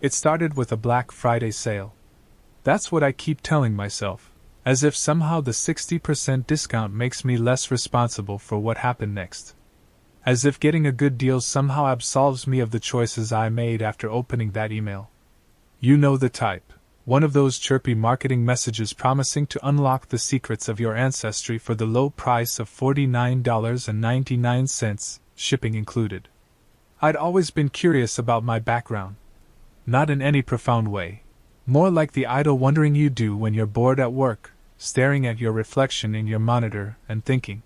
It started with a Black Friday sale. That's what I keep telling myself, as if somehow the 60% discount makes me less responsible for what happened next. As if getting a good deal somehow absolves me of the choices I made after opening that email. You know the type. One of those chirpy marketing messages promising to unlock the secrets of your ancestry for the low price of $49.99, shipping included. I'd always been curious about my background. Not in any profound way. More like the idle wondering you do when you're bored at work, staring at your reflection in your monitor and thinking,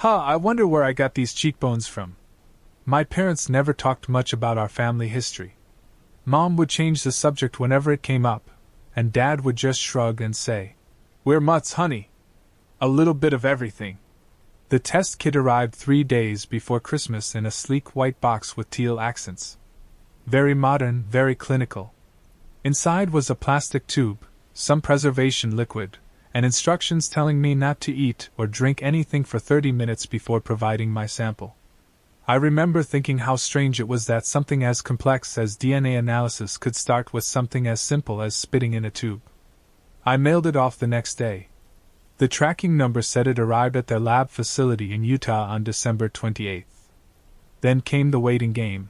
I wonder where I got these cheekbones from. My parents never talked much about our family history. Mom would change the subject whenever it came up, and Dad would just shrug and say, "We're mutts, honey. A little bit of everything." The test kit arrived 3 days before Christmas in a sleek white box with teal accents. Very modern, very clinical. Inside was a plastic tube, some preservation liquid, and instructions telling me not to eat or drink anything for 30 minutes before providing my sample. I remember thinking how strange it was that something as complex as DNA analysis could start with something as simple as spitting in a tube. I mailed it off the next day. The tracking number said it arrived at their lab facility in Utah on December 28th. Then came the waiting game.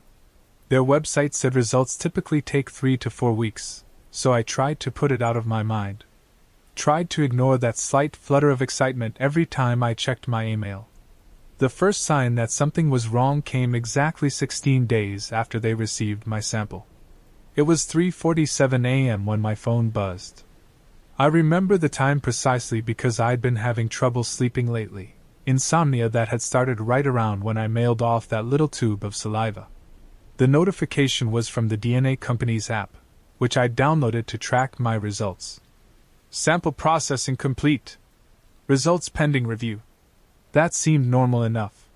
Their website said results typically take 3 to 4 weeks, so I tried to put it out of my mind. Tried to ignore that slight flutter of excitement every time I checked my email. The first sign that something was wrong came exactly 16 days after they received my sample. It was 3:47 a.m. when my phone buzzed. I remember the time precisely because I'd been having trouble sleeping lately, insomnia that had started right around when I mailed off that little tube of saliva. The notification was from the DNA company's app, which I'd downloaded to track my results. Sample processing complete. Results pending review. That seemed normal enough.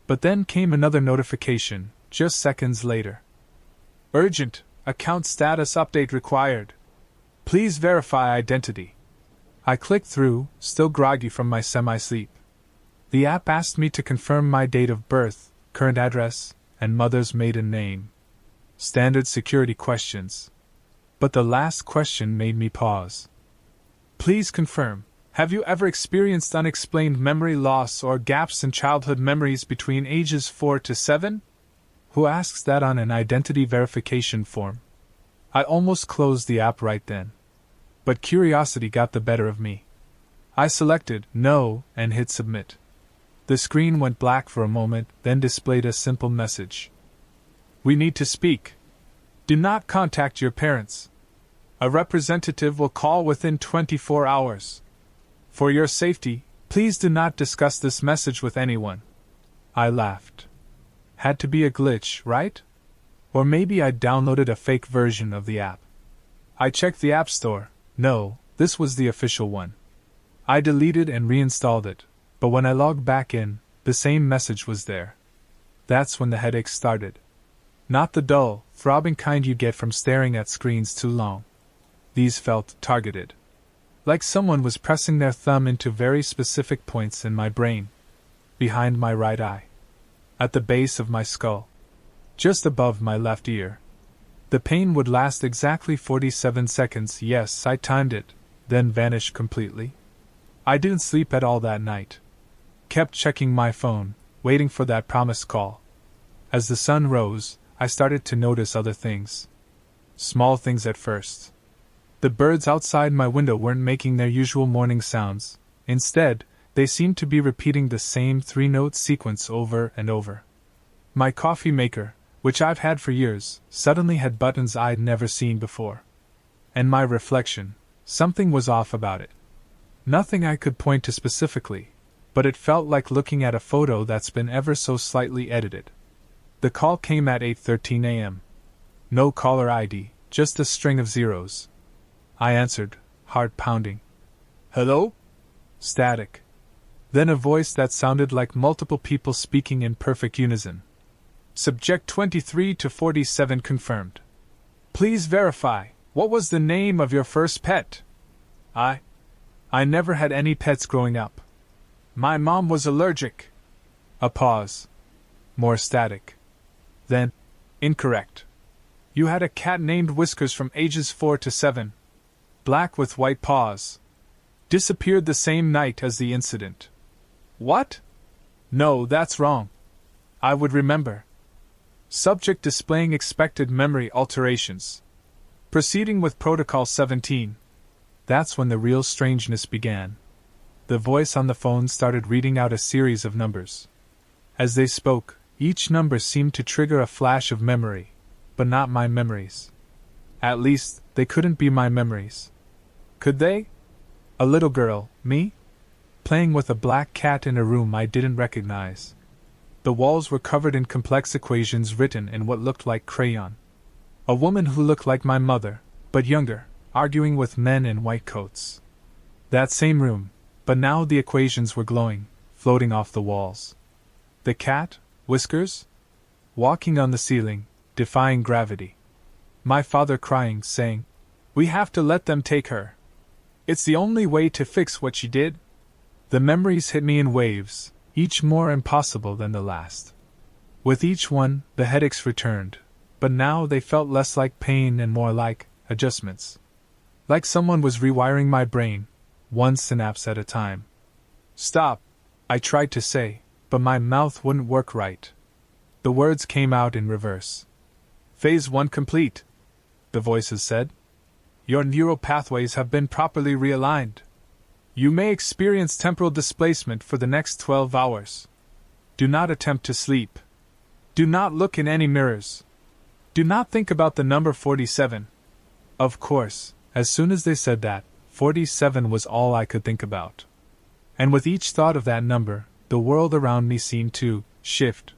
But then came another notification, just seconds later. Urgent, account status update required. Please verify identity. I clicked through, still groggy from my semi-sleep. The app asked me to confirm my date of birth, current address, and mother's maiden name. Standard security questions. But the last question made me pause. Please confirm. Have you ever experienced unexplained memory loss or gaps in childhood memories between ages 4 to 7? Who asks that on an identity verification form? I almost closed the app right then. But curiosity got the better of me. I selected No and hit submit. The screen went black for a moment, then displayed a simple message. We need to speak. Do not contact your parents. A representative will call within 24 hours. For your safety, please do not discuss this message with anyone. I laughed. Had to be a glitch, right? Or maybe I'd downloaded a fake version of the app. I checked the App Store. No, this was the official one. I deleted and reinstalled it, but when I logged back in, the same message was there. That's when the headache started. Not the dull, throbbing kind you get from staring at screens too long. These felt targeted. Like someone was pressing their thumb into very specific points in my brain. Behind my right eye. At the base of my skull. Just above my left ear. The pain would last exactly 47 seconds, yes, I timed it, then vanish completely. I didn't sleep at all that night. Kept checking my phone, waiting for that promised call. As the sun rose, I started to notice other things. Small things at first. The birds outside my window weren't making their usual morning sounds. Instead, they seemed to be repeating the same 3-note sequence over and over. My coffee maker, which I've had for years, suddenly had buttons I'd never seen before. And my reflection, something was off about it. Nothing I could point to specifically, but it felt like looking at a photo that's been ever so slightly edited. The call came at 8:13 a.m. No caller ID, just a string of zeros. I answered, heart pounding. Hello? Static. Then a voice that sounded like multiple people speaking in perfect unison. Subject 23 to 47 confirmed. Please verify, what was the name of your first pet? I never had any pets growing up. My mom was allergic. A pause. More static. Then, incorrect. You had a cat named Whiskers from ages 4 to 7. Black with white paws. Disappeared the same night as the incident. What? No, that's wrong. I would remember. Subject displaying expected memory alterations. Proceeding with Protocol 17. That's when the real strangeness began. The voice on the phone started reading out a series of numbers. As they spoke, each number seemed to trigger a flash of memory, but not my memories. At least, they couldn't be my memories. Could they? A little girl, me? Playing with a black cat in a room I didn't recognize. The walls were covered in complex equations written in what looked like crayon. A woman who looked like my mother, but younger, arguing with men in white coats. That same room, but now the equations were glowing, floating off the walls. The cat, Whiskers? Walking on the ceiling, defying gravity. My father crying, saying, "We have to let them take her. It's the only way to fix what she did." The memories hit me in waves, each more impossible than the last. With each one, the headaches returned, but now they felt less like pain and more like adjustments. Like someone was rewiring my brain, one synapse at a time. "Stop," I tried to say, but my mouth wouldn't work right. The words came out in reverse. "Phase 1 complete," the voices said. "Your neural pathways have been properly realigned. You may experience temporal displacement for the next 12 hours. Do not attempt to sleep. Do not look in any mirrors. Do not think about the number 47. Of course, as soon as they said that, 47 was all I could think about. And with each thought of that number, the world around me seemed to shift.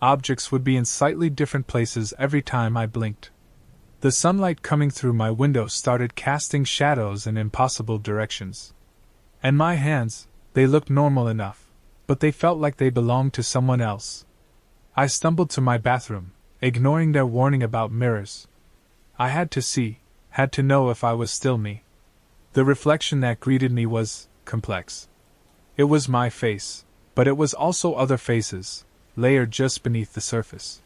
Objects would be in slightly different places every time I blinked. The sunlight coming through my window started casting shadows in impossible directions. And my hands, they looked normal enough, but they felt like they belonged to someone else. I stumbled to my bathroom, ignoring their warning about mirrors. I had to see, had to know if I was still me. The reflection that greeted me was complex. It was my face, but it was also other faces, layered just beneath the surface.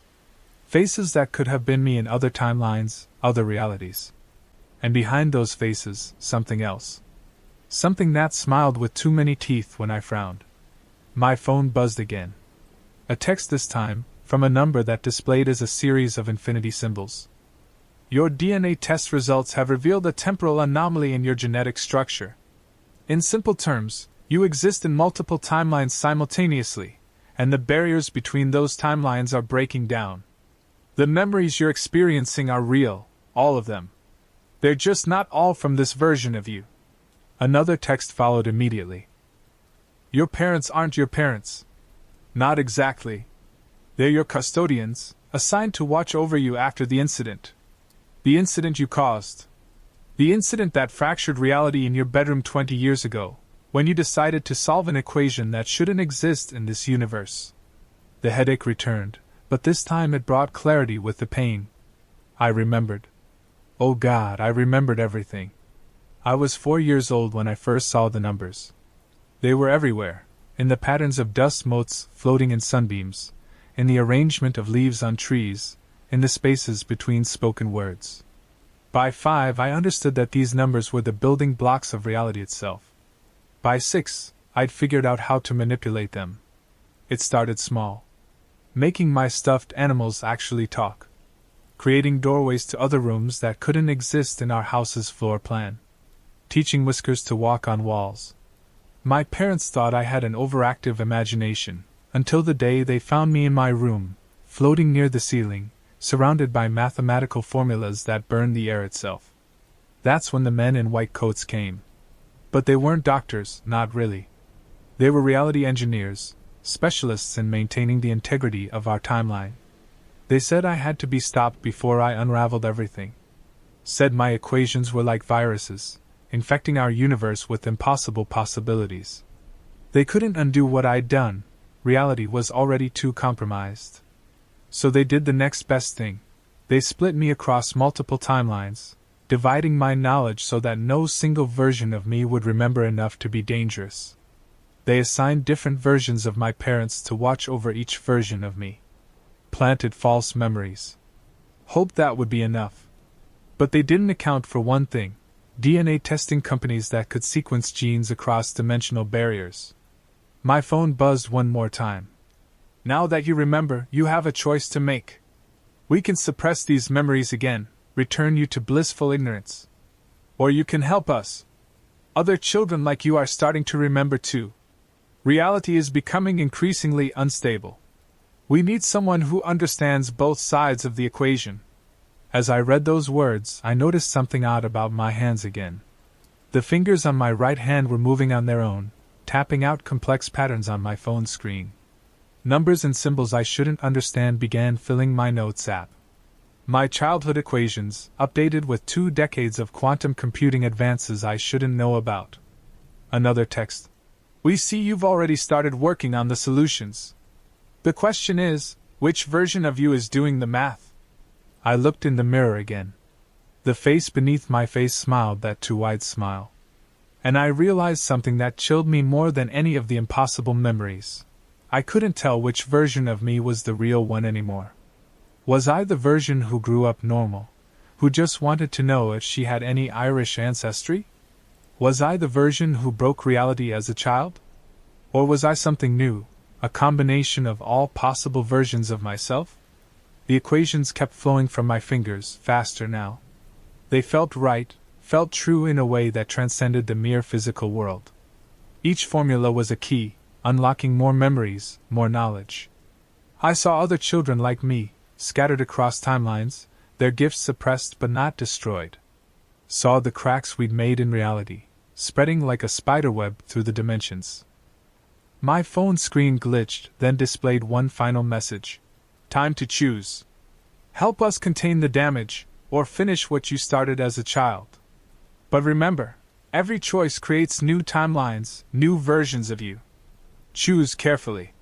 Faces that could have been me in other timelines, other realities. And behind those faces, something else. Something that smiled with too many teeth when I frowned. My phone buzzed again. A text this time, from a number that displayed as a series of infinity symbols. "Your DNA test results have revealed a temporal anomaly in your genetic structure. In simple terms, you exist in multiple timelines simultaneously, and the barriers between those timelines are breaking down. The memories you're experiencing are real, all of them. They're just not all from this version of you." Another text followed immediately. "Your parents aren't your parents. Not exactly. They're your custodians, assigned to watch over you after the incident. The incident you caused. The incident that fractured reality in your bedroom 20 years ago, when you decided to solve an equation that shouldn't exist in this universe." The headache returned, but this time it brought clarity with the pain. I remembered. Oh God, I remembered everything. I was 4 years old when I first saw the numbers. They were everywhere, in the patterns of dust motes floating in sunbeams, in the arrangement of leaves on trees, in the spaces between spoken words. By 5, I understood that these numbers were the building blocks of reality itself. By 6, I'd figured out how to manipulate them. It started small. Making my stuffed animals actually talk. Creating doorways to other rooms that couldn't exist in our house's floor plan. Teaching Whiskers to walk on walls. My parents thought I had an overactive imagination, until the day they found me in my room, floating near the ceiling, surrounded by mathematical formulas that burned the air itself. That's when the men in white coats came. But they weren't doctors, not really. They were reality engineers, specialists in maintaining the integrity of our timeline. They said I had to be stopped before I unraveled everything. Said my equations were like viruses, infecting our universe with impossible possibilities. They couldn't undo what I'd done. Reality was already too compromised. So they did the next best thing. They split me across multiple timelines, dividing my knowledge so that no single version of me would remember enough to be dangerous. They assigned different versions of my parents to watch over each version of me. Planted false memories. Hoped that would be enough. But they didn't account for one thing: DNA testing companies that could sequence genes across dimensional barriers. My phone buzzed one more time. Now that you remember, you have a choice to make. We can suppress these memories again, return you to blissful ignorance. Or you can help us. Other children like you are starting to remember too. Reality is becoming increasingly unstable. We need someone who understands both sides of the equation. As I read those words, I noticed something odd about my hands again. The fingers on my right hand were moving on their own, tapping out complex patterns on my phone screen. Numbers and symbols I shouldn't understand began filling my notes app. My childhood equations, updated with 2 decades of quantum computing advances I shouldn't know about. Another text. We see you've already started working on the solutions. The question is, which version of you is doing the math? I looked in the mirror again. The face beneath my face smiled that too wide smile. And I realized something that chilled me more than any of the impossible memories. I couldn't tell which version of me was the real one anymore. Was I the version who grew up normal, who just wanted to know if she had any Irish ancestry? Was I the version who broke reality as a child? Or was I something new, a combination of all possible versions of myself? The equations kept flowing from my fingers, faster now. They felt right, felt true in a way that transcended the mere physical world. Each formula was a key, unlocking more memories, more knowledge. I saw other children like me, scattered across timelines, their gifts suppressed but not destroyed. Saw the cracks we'd made in reality, spreading like a spiderweb through the dimensions. My phone screen glitched, then displayed one final message. Time to choose. Help us contain the damage, or finish what you started as a child. But remember, every choice creates new timelines, new versions of you. Choose carefully.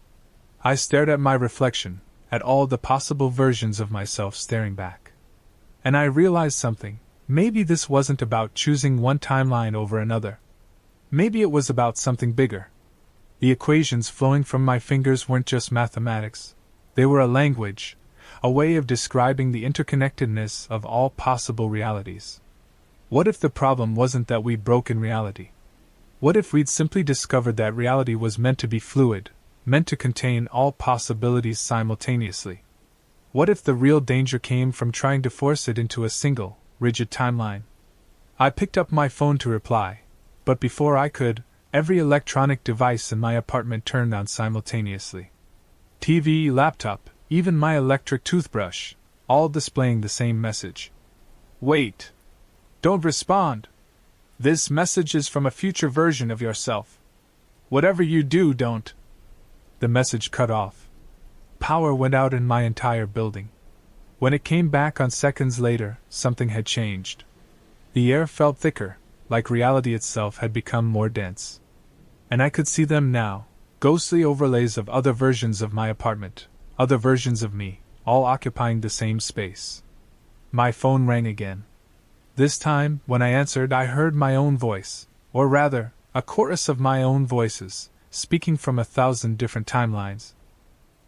I stared at my reflection, at all the possible versions of myself staring back. And I realized something. Maybe this wasn't about choosing one timeline over another. Maybe it was about something bigger. The equations flowing from my fingers weren't just mathematics. They were a language, a way of describing the interconnectedness of all possible realities. What if the problem wasn't that we'd broken reality? What if we'd simply discovered that reality was meant to be fluid, meant to contain all possibilities simultaneously? What if the real danger came from trying to force it into a single, rigid timeline? I picked up my phone to reply, but before I could, every electronic device in my apartment turned on simultaneously. TV, laptop, even my electric toothbrush, all displaying the same message. Wait. Don't respond. This message is from a future version of yourself. Whatever you do, don't. The message cut off. Power went out in my entire building. When it came back on seconds later, something had changed. The air felt thicker, like reality itself had become more dense. And I could see them now, ghostly overlays of other versions of my apartment, other versions of me, all occupying the same space. My phone rang again. This time, when I answered, I heard my own voice, or rather, a chorus of my own voices, speaking from 1,000 different timelines.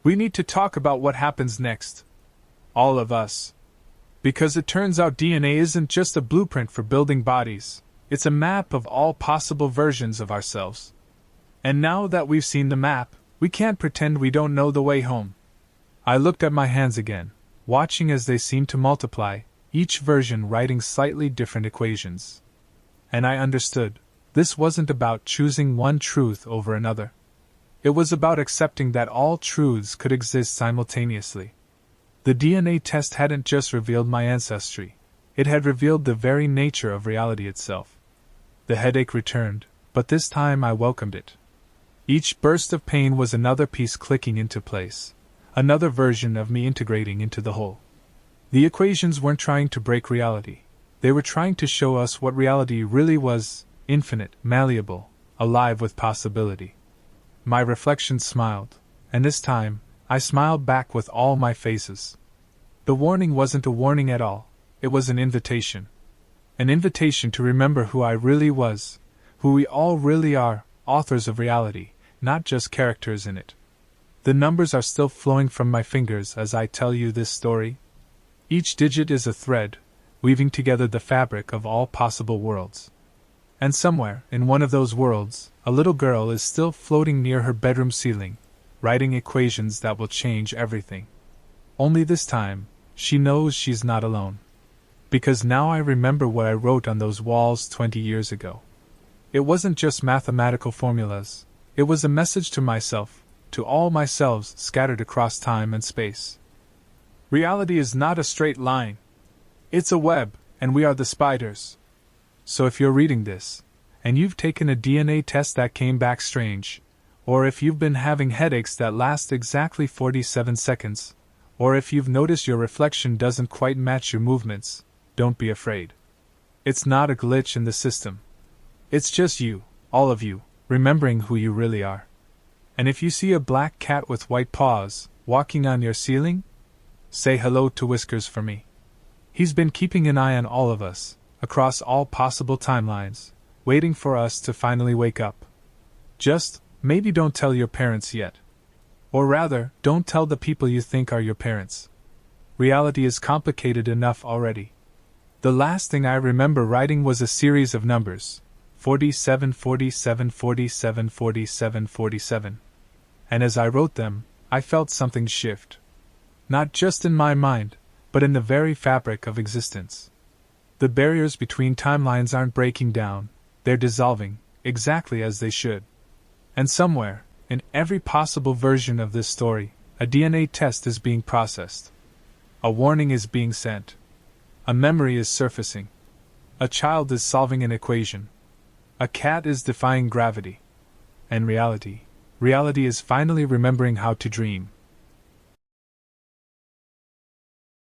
We need to talk about what happens next. All of us. Because it turns out DNA isn't just a blueprint for building bodies, it's a map of all possible versions of ourselves. And now that we've seen the map, we can't pretend we don't know the way home. I looked at my hands again, watching as they seemed to multiply, each version writing slightly different equations. And I understood. This wasn't about choosing one truth over another. It was about accepting that all truths could exist simultaneously. The DNA test hadn't just revealed my ancestry, it had revealed the very nature of reality itself. The headache returned, but this time I welcomed it. Each burst of pain was another piece clicking into place, another version of me integrating into the whole. The equations weren't trying to break reality. They were trying to show us what reality really was: infinite, malleable, alive with possibility. My reflection smiled, and this time, I smiled back with all my faces. The warning wasn't a warning at all, it was an invitation. An invitation to remember who I really was, who we all really are, authors of reality, not just characters in it. The numbers are still flowing from my fingers as I tell you this story. Each digit is a thread, weaving together the fabric of all possible worlds. And somewhere, in one of those worlds, a little girl is still floating near her bedroom ceiling, writing equations that will change everything. Only this time, she knows she's not alone. Because now I remember what I wrote on those walls 20 years ago. It wasn't just mathematical formulas, it was a message to myself, to all myselves scattered across time and space. Reality is not a straight line. It's a web, and we are the spiders. So if you're reading this, and you've taken a DNA test that came back strange, or if you've been having headaches that last exactly 47 seconds, or if you've noticed your reflection doesn't quite match your movements, don't be afraid. It's not a glitch in the system. It's just you, all of you, remembering who you really are. And if you see a black cat with white paws, walking on your ceiling, say hello to Whiskers for me. He's been keeping an eye on all of us, across all possible timelines, waiting for us to finally wake up. Just, maybe don't tell your parents yet. Or rather, don't tell the people you think are your parents. Reality is complicated enough already. The last thing I remember writing was a series of numbers, 47, 47, 47, 47, 47. And as I wrote them, I felt something shift. Not just in my mind, but in the very fabric of existence. The barriers between timelines aren't breaking down, they're dissolving, exactly as they should. And somewhere, in every possible version of this story, a DNA test is being processed. A warning is being sent. A memory is surfacing. A child is solving an equation. A cat is defying gravity. And reality is finally remembering how to dream.